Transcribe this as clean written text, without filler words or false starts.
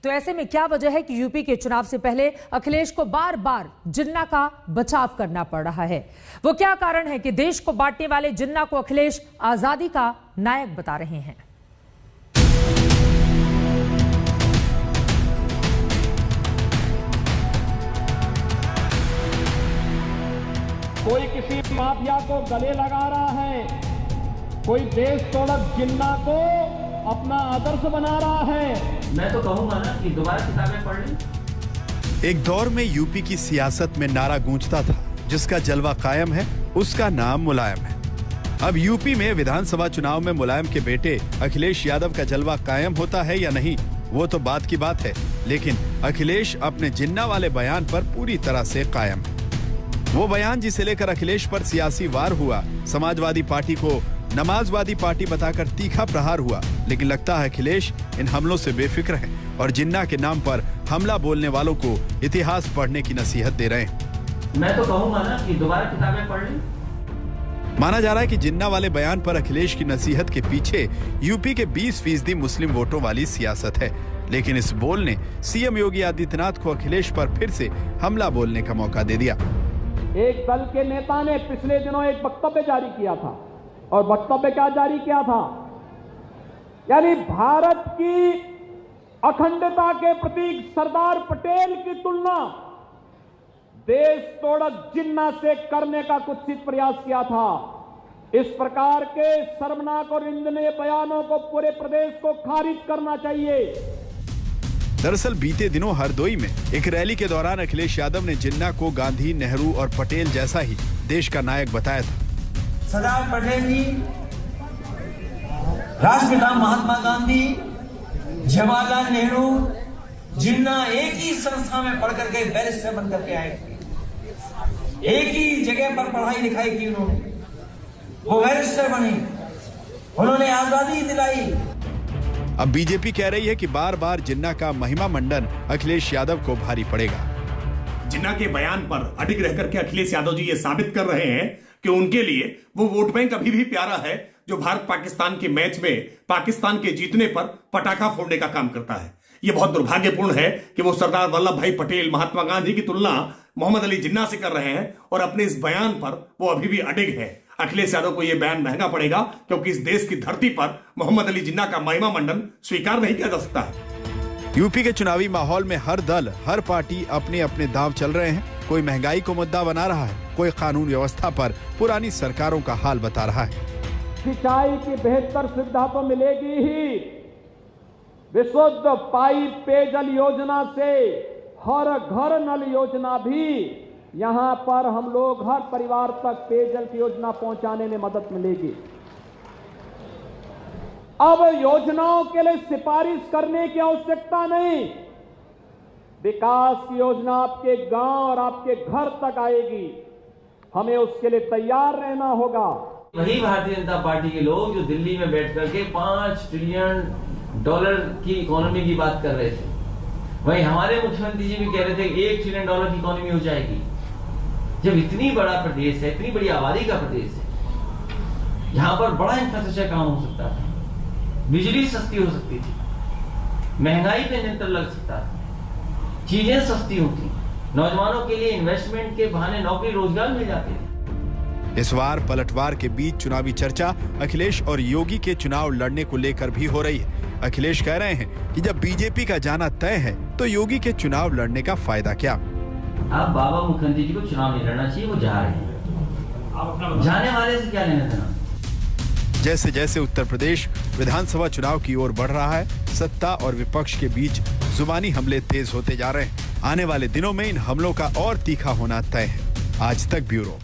तो ऐसे में क्या वजह है कि यूपी के चुनाव से पहले अखिलेश को बार बार जिन्ना का बचाव करना पड़ रहा है? वो क्या कारण है कि देश को बांटने वाले जिन्ना को अखिलेश आजादी का नायक बता रहे हैं? कोई किसी माफिया को गले लगा रहा है, कोई देश तोड़क जिन्ना को अपना आदर्श बना रहा है। मैं तो कहूंगा ना कि दोबारा किताबें पढ़ ली। एक दौर में यूपी की सियासत में नारा गूंजता था, जिसका जलवा कायम है उसका नाम मुलायम है। अब यूपी में विधानसभा चुनाव में मुलायम के बेटे अखिलेश यादव का जलवा कायम होता है या नहीं, वो तो बात की बात है, लेकिन अखिलेश अपने जिन्ना वाले बयान पर पूरी तरह से कायम है। वो बयान जिसे लेकर अखिलेश पर सियासी वार हुआ, समाजवादी पार्टी को नमाजवादी पार्टी बताकर तीखा प्रहार हुआ, लेकिन लगता है अखिलेश इन हमलों से बेफिक्र हैं और जिन्ना के नाम पर हमला बोलने वालों को इतिहास पढ़ने की नसीहत दे रहे हैं। मैं तो कहूंगा ना कि दोबारा किताबें पढ़ ली। माना जा रहा है कि जिन्ना वाले बयान पर अखिलेश की नसीहत के पीछे यूपी के 20% मुस्लिम वोटों वाली सियासत है, लेकिन इस बोल ने सीएम योगी आदित्यनाथ को अखिलेश पर फिर से हमला बोलने का मौका दे दिया। एक दल के नेता ने पिछले दिनों एक वक्तव्य जारी किया था, और वक्तव्य क्या जारी किया था? यानी भारत की अखंडता के प्रतीक सरदार पटेल की तुलना देश तोड़क जिन्ना से करने का कुत्सित प्रयास किया था। इस प्रकार के शर्मनाक और निंदनीय बयानों को पूरे प्रदेश को खारिज करना चाहिए। दरअसल बीते दिनों हरदोई में एक रैली के दौरान अखिलेश यादव ने जिन्ना को गांधी, नेहरू और पटेल जैसा ही देश का नायक बताया था। सरदार पटेल जी, राष्ट्रपिता महात्मा गांधी, जवाहरलाल नेहरू, जिन्ना एक ही संस्था में पढ़ करके बैरिस्टर बन करके आए थे। एक ही जगह पर पढ़ाई लिखाई की उन्होंने, वो बैरिस्टर बने, उन्होंने आजादी दिलाई। अब बीजेपी कह रही है कि बार बार जिन्ना का महिमा मंडन अखिलेश यादव को भारी पड़ेगा। जिन्ना के बयान पर अडिग रह करके अखिलेश यादव जी ये साबित कर रहे हैं कि उनके लिए वो वोट बैंक अभी भी प्यारा है, जो भारत पाकिस्तान के मैच में पाकिस्तान के जीतने पर पटाखा फोड़ने का काम करता है। ये बहुत दुर्भाग्यपूर्ण है कि वो सरदार वल्लभ भाई पटेल, महात्मा गांधी की तुलना मोहम्मद अली जिन्ना से कर रहे हैं, और अपने इस बयान पर वो अभी भी अडिग है। अखिलेश यादव को यह बयान महंगा पड़ेगा, क्योंकि इस देश की धरती पर मोहम्मद अली जिन्ना का महिमा मंडन स्वीकार नहीं किया जा सकता है। यूपी के चुनावी माहौल में हर दल, हर पार्टी अपने अपने दांव चल रहे हैं। कोई महंगाई को मुद्दा बना रहा है, कोई कानून व्यवस्था पर पुरानी सरकारों का हाल बता रहा है। सिंचाई की बेहतर सुविधा तो मिलेगी ही, विशुद्ध पाइप पेयजल योजना से हर घर नल योजना भी, यहां पर हम लोग हर परिवार तक पेयजल की योजना पहुंचाने में मदद मिलेगी। अब योजनाओं के लिए सिफारिश करने की आवश्यकता नहीं, विकास की योजना आपके गांव और आपके घर तक आएगी। हमें उसके लिए तैयार रहना होगा। वही भारतीय जनता पार्टी के लोग जो दिल्ली में बैठ करके $5 ट्रिलियन की इकोनॉमी की बात कर रहे थे, वहीं हमारे मुख्यमंत्री जी भी कह रहे थे $1 ट्रिलियन की इकोनॉमी हो जाएगी। जब इतनी बड़ा प्रदेश है, इतनी बड़ी आबादी का प्रदेश है, यहाँ पर बड़ा इंफ्रास्ट्रक्चर काम हो सकता था, बिजली सस्ती हो सकती थी, महंगाई पे नियंत्रण लग सकता था, चीजें सस्ती होती, नौजवानों के लिए इन्वेस्टमेंट के बहाने नौकरी रोजगार मिल जाते थे। इस बार पलटवार के बीच चुनावी चर्चा अखिलेश और योगी के चुनाव लड़ने को लेकर भी हो रही है। अखिलेश कह रहे हैं कि जब बीजेपी का जाना तय है तो योगी के चुनाव लड़ने का फायदा क्या? आप बाबा मुखर्जी जी को चुनाव नहीं लड़ना चाहिए, वो जा रहे हैं, जाने वाले से क्या लेना देना। जैसे जैसे उत्तर प्रदेश विधानसभा चुनाव की ओर बढ़ रहा है, सत्ता और विपक्ष के बीच जुबानी हमले तेज होते जा रहे हैं। आने वाले दिनों में इन हमलों का और तीखा होना तय है। आज तक ब्यूरो।